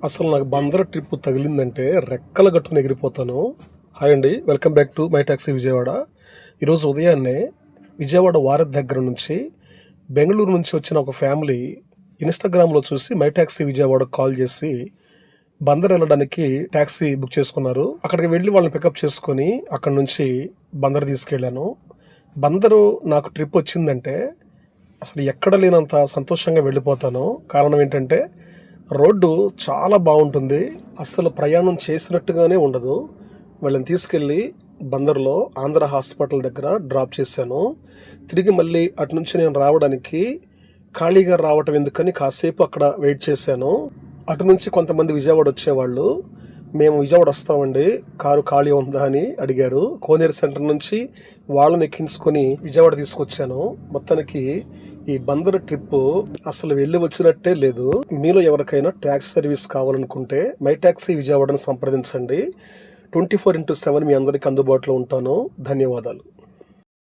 అసలు నాకు బందర్ ట్రిప్ తగిలిందంటే రెక్కల గట్టున ఎగిరిపోతాను. హాయ్ అండి, welcome back to my taxi Vijayawada. ఈరోజు ఉదయాన్నే విజయవాడ వారధి దగ్గర నుంచి బెంగళూరు నుంచి వచ్చిన ఒక ఫ్యామిలీ ఇన్స్టాగ్రామ్లో చూసి మై టాక్సీ విజయవాడకు కాల్ చేసి బందర్ వెళ్ళడానికి ట్యాక్సీ బుక్ చేసుకున్నారు. అక్కడికి వెళ్ళి వాళ్ళని పికప్ చేసుకొని అక్కడ నుంచి బందర్ తీసుకెళ్ళాను. బందరు నాకు ట్రిప్ వచ్చిందంటే అసలు ఎక్కడ లేనంత సంతోషంగా వెళ్ళిపోతాను. కారణం ఏంటంటే రోడ్డు చాలా బాగుంటుంది, అస్సలు ప్రయాణం చేసినట్టుగానే ఉండదు. వాళ్ళని తీసుకెళ్ళి బందర్లో ఆంధ్ర హాస్పిటల్ దగ్గర డ్రాప్ చేశాను. తిరిగి మళ్ళీ అటు నుంచి నేను రావడానికి ఖాళీగా రావటం ఎందుకని కాసేపు అక్కడ వెయిట్ చేశాను. అటు నుంచి కొంతమంది విజయవాడ వచ్చేవాళ్ళు, మేము విజయవాడ వస్తామండి, కారు ఖాళీ ఉందా అని అడిగారు. కోనేరు సెంటర్ నుంచి వాళ్ళని ఎక్కించుకొని విజయవాడ తీసుకొచ్చాను. మొత్తానికి ఈ బందర్ ట్రిప్ అసలు వెళ్ళి వచ్చినట్టే లేదు. మీలో ఎవరికైనా ట్యాక్సీ సర్వీస్ కావాలనుకుంటే మై టాక్సీ విజయవాడను సంప్రదించండి. 24/7 మీ అందరికీ అందుబాటులో ఉంటాను. ధన్యవాదాలు.